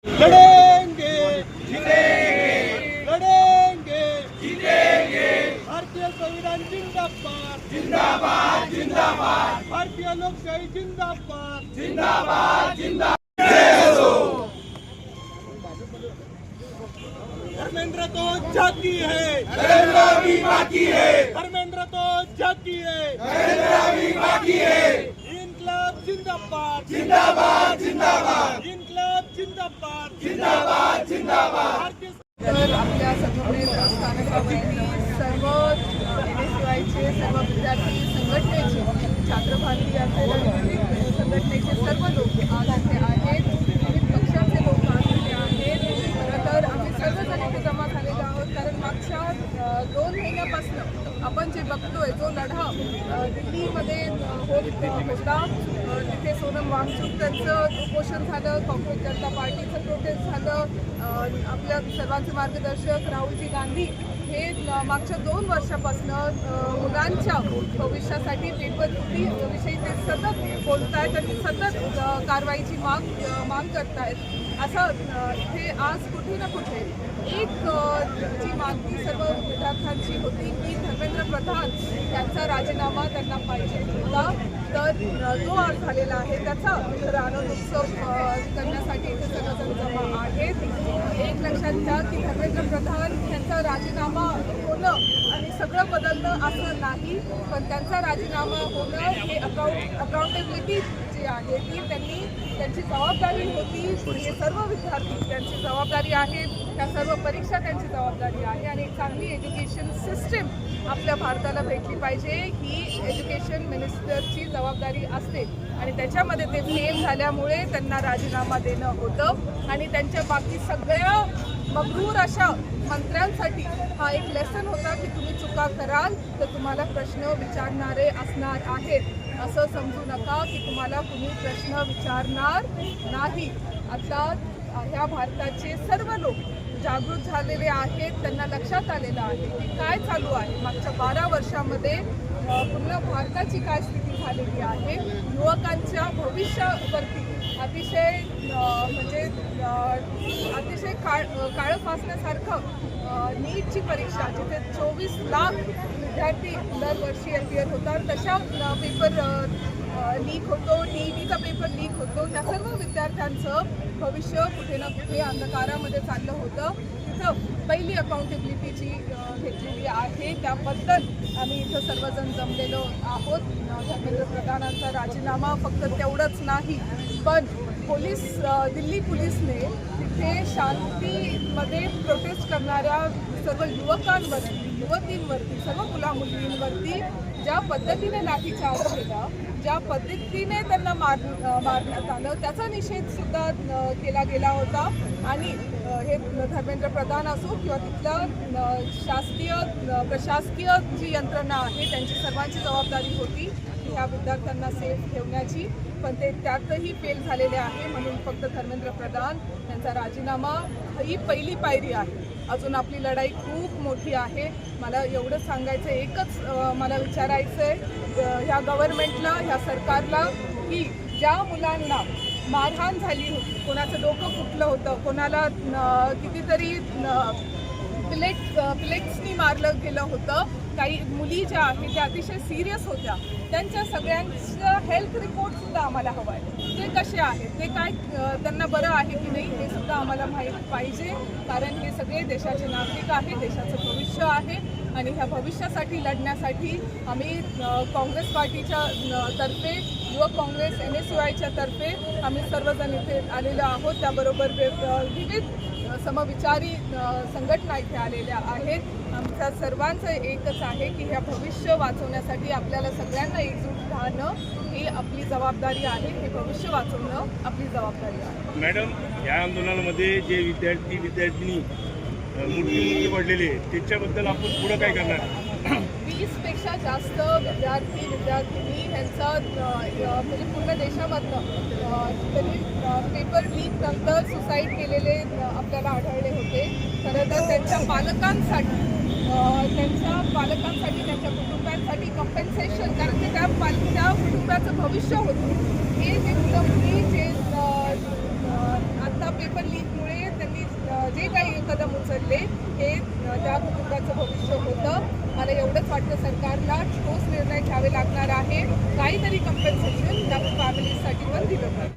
लड़ेंगे जीतेंगे, लड़ेंगे जीतेंगे। भारतीय संविधान जिंदाबाद जिंदाबाद जिंदाबाद, भारतीय लोकशाही जिंदाबाद जिंदाबाद जिंदाबाद। धर्मेंद्र तो जाती है, नरेंद्र भी बाकी है। धर्मेंद्र तो जाती है, नरेंद्र भी बाकी है। इनकलाब जिंदाबाद जिंदाबाद जिंदाबाद, इनकलाब जिंदाबाद जिंदाबाद जिंदाबाद। तर आपल्या संघटने स्थानकावरती सर्व NSUIचे सर्व विद्यार्थी संघटनेचे, छात्र भारती असेल, विविध संघटनेचे सर्व लोक आज इथे आहेत, विविध पक्षाचे लोक आज इथे आहेत। खरं तर आम्ही सर्वजण इथे जमा झालेलो आहोत कारण मागच्या 2 महिन्यापासून आपण जे बघतोय जो लढा दिल्लीमध्ये होता, तिथे सोनम वांगचूक त्यांचं उपोषण झालं, काँग्रेस जनता पार्टीचं प्रोटेस्ट झालं, आपल्या सर्वांचे मार्गदर्शक राहुलजी गांधी हे मागच्या 2 वर्षापासून मुलांच्या भविष्यासाठी पेपर फुटीविषयी ते सतत बोलत आहेत आणि सतत कारवाईची माग करतायत। असं इथे आज कुठे ना कुठे एक जी मागणी सर्व विद्यार्थ्यांची होती की धर्मेंद्र प्रधान यांचा राजीनामा त्यांना पाहिजे होता, तर तो आज झालेला आहे। त्याचा आनंद उत्सव करण्यासाठी इथे सर्वजण जमा आहेत। एक लक्षात घ्या की धर्मेंद्र प्रधान यांचा राजीनामा होणं आणि सगळं बदलणं असं नाही, पण त्यांचा राजीनामा होणं हे अकाउंटेबिलिटी जी आहे ती त्यांची जबाबदारी होती। हे सर्व विद्यार्थी त्यांची जबाबदारी आहे, त्या सर्व परीक्षा त्यांची जबाबदारी आहे आणि एक चांगली एज्युकेशन सिस्टीम आपल्या भारताला भेटली पाहिजे ही एज्युकेशन मिनिस्टरची जबाबदारी असते आणि त्याच्यामध्ये ते फेल झाल्यामुळे त्यांना राजीनामा देणं होतं आणि त्यांच्या बाकी सगळ्या मगरूर अशा मंत्र्यांसाठी हा एक लेसन होता की तुम्ही चुका कराल तर तुम्हाला प्रश्न विचारणारे असणार आहेत। असं समजू नका की तुम्हाला कुणी प्रश्न विचारणार नाही। आता ह्या भारताचे सर्व लोक जागृत झालेले आहेत, त्यांना लक्षात आलेलं आहे की काय चालू आहे मागच्या 12 वर्षामध्ये, पूर्ण भारताची काय स्थिती झालेली आहे। युवकांच्या भविष्यावरती अतिशय काळं फासण्यासारखं नीटची परीक्षा जिथे 24 लाख विद्यार्थी दरवर्षी अपियर होतात, तशा पेपर लीक होतो, DETचा पेपर लीक होतो, त्या सर्व विद्यार्थ्यांचं भविष्य कुठे ना कुठे अंधकारामध्ये चाललं होतं। तिथं पहिली अकाउंटेबिलिटीची घेतलेली आहे, त्याबद्दल आम्ही इथं सर्वजण जमलेलो आहोत। धर्मेंद्र प्रधानांचा राजीनामा फक्त तेवढंच नाही, पण दिल्ली पोलिसने तिथे शांतीमध्ये प्रोटेस्ट करणाऱ्या सर्व युवतींवरती, सर्व मुलामुलींवरती ज्या पद्धतीने लाठीचार्ज केला, ज्या पद्धतीने त्यांना मारण्यात आलं, त्याचा निषेध सुद्धा केला गेला होता आणि हे धर्मेंद्र प्रधान असो किंवा तिथल्या प्रशासकीय जी यंत्रणा आहे त्यांची सर्वांची जबाबदारी होती ह्या विद्यार्थ्यांना सेफ ठेवण्याची, पण ते त्यातही फेल झालेले आहे। म्हणून फक्त धर्मेंद्र प्रधान यांचा राजीनामा ही पहिली पायरी आहे, अजून आपली लढाई खूप मोठी आहे। मला एवढं सांगायचं, एकच मला विचारायचं आहे ह्या गव्हर्नमेंटला, ह्या सरकारला की ज्या मुलांना मारहाण झाली होती, कोणाचं डोकं फुटलं होतं, कोणाला कितीतरी प्लेट्सनी मारलं गेलं होतं, काही मुली ज्या आहेत त्या अतिशय सिरियस होत्या, त्यांच्या सगळ्यांचं हेल्थ रिपोर्ट सुद्धा आम्हाला हवं आहे। ते कसे आहेत, ते काय त्यांना बरं आहे की नाही हे सुद्धा आम्हाला माहीत पाहिजे, कारण हे सगळे देशाचे नागरिक आहेत, देशाचं भविष्य आहे आणि ह्या भविष्यासाठी लढण्यासाठी आम्ही काँग्रेस पार्टीच्या तर्फे, युवक काँग्रेस NSUIच्या तर्फे आम्ही सर्वजण इथे आलेलो आहोत। त्याबरोबर विविध समविचारी संघटना इथे आलेल्या आहेत। आमच्या सर्वांचं एकच आहे की ह्या भविष्य वाचवण्यासाठी आपल्याला सगळ्यांना एकजूट राहणं ही आपली जबाबदारी आहे, हे भविष्य वाचवणं आपली जबाबदारी आहे। मॅडम, या आंदोलनामध्ये जे विद्यार्थी मृत्युमुखी पडलेले त्याच्याबद्दल आपण पुढं काय करणार? 20पेक्षा जास्त विद्यार्थिनी यांचा म्हणजे पूर्ण देशामधनं त्यांनी पेपर लीक नंतर सुसाईड केलेले आपल्याला आढळले होते। खरं तर त्यांच्या पालकांसाठी, त्यांच्या कुटुंबांसाठी कॉम्पेन्सेशन, कारण ते त्या कुटुंबाचं भविष्य होतं। हे जे मुलं मुली जे आता पेपर लीकमुळे त्यांनी जे काही कदम उचलले हे त्या कुटुंबाचं भविष्य होतं. मला एवढंच वाटतं सरकारला ठोस निर्णय घ्यावे लागणार आहे. काहीतरी कंपन्सेशन त्या फॅमिलीसाठी पण दिलं पाहिजे.